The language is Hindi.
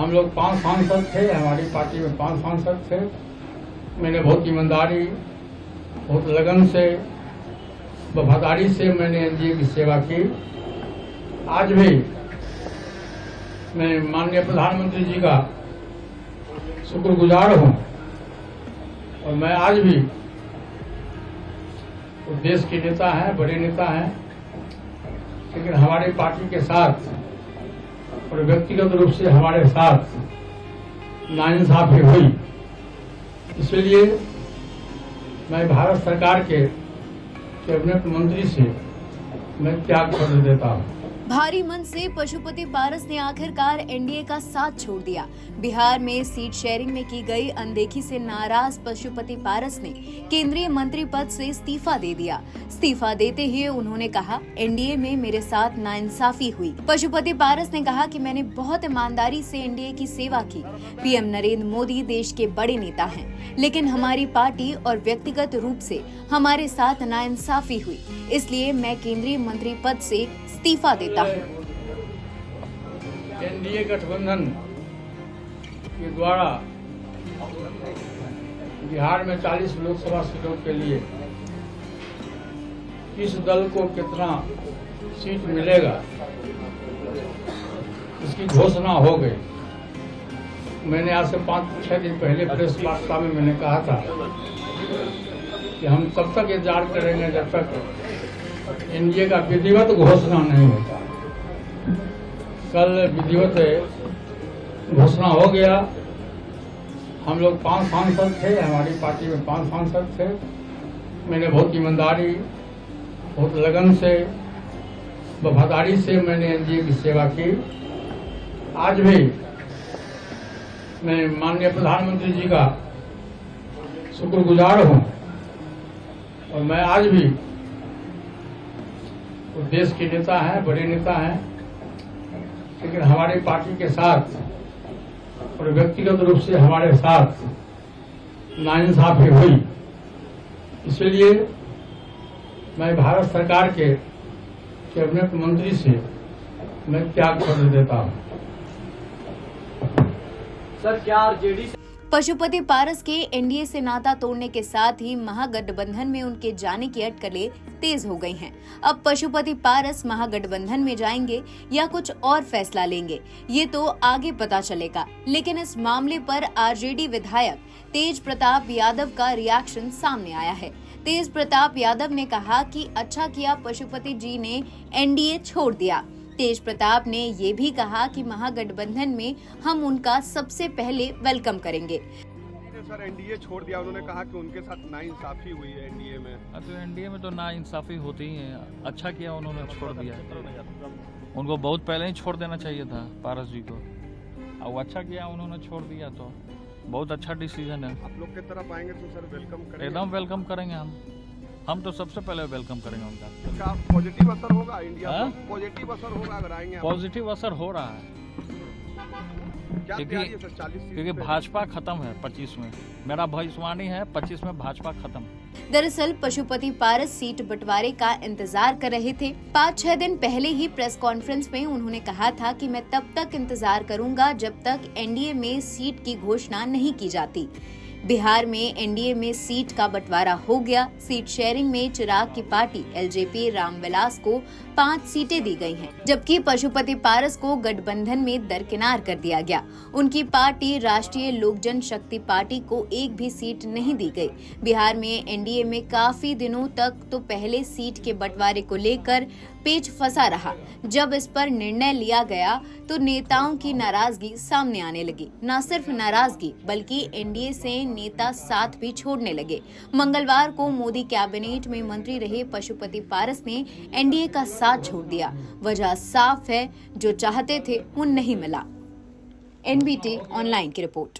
हम लोग 5 सांसद थे, हमारी पार्टी में 5 सांसद थे। मैंने बहुत ईमानदारी, बहुत लगन से, वफादारी से मैंने एनडीए की सेवा की। आज भी मैं माननीय प्रधानमंत्री जी का शुक्रगुजार हूं और मैं आज भी वो देश के नेता हैं, बड़े नेता हैं, लेकिन हमारी पार्टी के साथ और व्यक्तिगत रूप से हमारे साथ नाइंसाफी हुई। इसलिए मैं भारत सरकार के कैबिनेट मंत्री से मैं त्याग पत्र देता हूँ। भारी मन से पशुपति पारस ने आखिरकार एनडीए का साथ छोड़ दिया। बिहार में सीट शेयरिंग में की गई अनदेखी से नाराज पशुपति पारस ने केंद्रीय मंत्री पद से इस्तीफा दे दिया। इस्तीफा देते ही उन्होंने कहा, एनडीए में मेरे साथ नाइंसाफी हुई। पशुपति पारस ने कहा कि मैंने बहुत ईमानदारी से एनडीए की सेवा की। पीएम नरेंद्र मोदी देश के बड़े नेता हैं, लेकिन हमारी पार्टी और व्यक्तिगत रूप से हमारे साथ नाइंसाफी हुई, इसलिए मैं केंद्रीय मंत्री पद से इस्तीफा देता हूं। एनडीए गठबंधन के द्वारा बिहार में 40 लोकसभा सीटों के लिए किस दल को कितना सीट मिलेगा, इसकी घोषणा हो गई। मैंने आज से 5-6 दिन पहले प्रेस वार्ता में मैंने कहा था कि हम तब तक इंतजार करेंगे जब तक एनडीए का विधिवत घोषणा नहीं होता। कल विधिवत घोषणा हो गया। हम लोग 5 सांसद थे, हमारी पार्टी में 5 सांसद थे। मैंने बहुत ईमानदारी, बहुत लगन से, वफादारी से मैंने एनडीए की सेवा की। आज भी मैं माननीय प्रधानमंत्री जी का शुक्रगुजार हूं और मैं आज भी वो देश के नेता हैं, बड़े नेता हैं, लेकिन हमारी पार्टी के साथ और व्यक्तिगत रूप से हमारे साथ नाइंसाफी हुई। इसलिए मैं भारत सरकार के कैबिनेट मंत्री से मैं त्याग पत्र देता हूं। सर, क्या आरजेडी पशुपति पारस के एनडीए से नाता तोड़ने के साथ ही महागठबंधन में उनके जाने की अटकलें तेज हो गई हैं। अब पशुपति पारस महागठबंधन में जाएंगे या कुछ और फैसला लेंगे, ये तो आगे पता चलेगा। लेकिन इस मामले पर आरजेडी विधायक तेज प्रताप यादव का रिएक्शन सामने आया है। तेज प्रताप यादव ने कहा कि अच्छा किया पशुपति जी ने एनडीए छोड़ दिया। तेज प्रताप ने ये भी कहा कि महागठबंधन में हम उनका सबसे पहले वेलकम करेंगे। सर, एनडीए छोड़ दिया, उन्होंने कहा कि उनके साथ नाइंसाफी हुई है एनडीए में। तो एनडीए में तो नाइंसाफी होती ही है। अच्छा किया उन्होंने छोड़ दिया। उनको बहुत पहले ही छोड़ देना चाहिए था पारस जी को। अब अच्छा किया उन्होंने छोड़ दिया, तो बहुत अच्छा डिसीजन है। आप लोग की तरफ आएंगे तो सर वेलकम करेंगे? एकदम वेलकम करेंगे हम तो सबसे पहले वेलकम करेंगे उनका। क्या पॉजिटिव असर होगा इंडिया पर? पॉजिटिव असर होगा अगर आएंगे? पॉजिटिव असर हो रहा है क्या तैयारी है सर? 40 सीट क्योंकि भाजपा खत्म है 25 में। मेरा भविष्यवाणी है 25 में भाजपा खत्म। दरअसल पशुपति पारस सीट बंटवारे का इंतजार कर रहे थे। 5-6 दिन पहले ही प्रेस कॉन्फ्रेंस में उन्होंने कहा था कि मैं तब तक इंतजार करूंगा जब तक एनडीए में सीट की घोषणा नहीं की जाती। बिहार में एनडीए में सीट का बंटवारा हो गया। सीट शेयरिंग में चिराग की पार्टी एलजेपी रामविलास को 5 सीटें दी गई हैं, जबकि पशुपति पारस को गठबंधन में दरकिनार कर दिया गया। उनकी पार्टी राष्ट्रीय लोक जनशक्ति पार्टी को एक भी सीट नहीं दी गई। बिहार में एनडीए में काफी दिनों तक तो पहले सीट के बंटवारे को लेकर पेच फंसा रहा। जब इस पर निर्णय लिया गया तो नेताओं की नाराजगी सामने आने लगी। न सिर्फ नाराजगी बल्कि एनडीए से नेता साथ भी छोड़ने लगे। मंगलवार को मोदी कैबिनेट में मंत्री रहे पशुपति पारस ने एनडीए का साथ छोड़ दिया। वजह साफ है, जो चाहते थे वो नहीं मिला। एनबीटी ऑनलाइन की रिपोर्ट।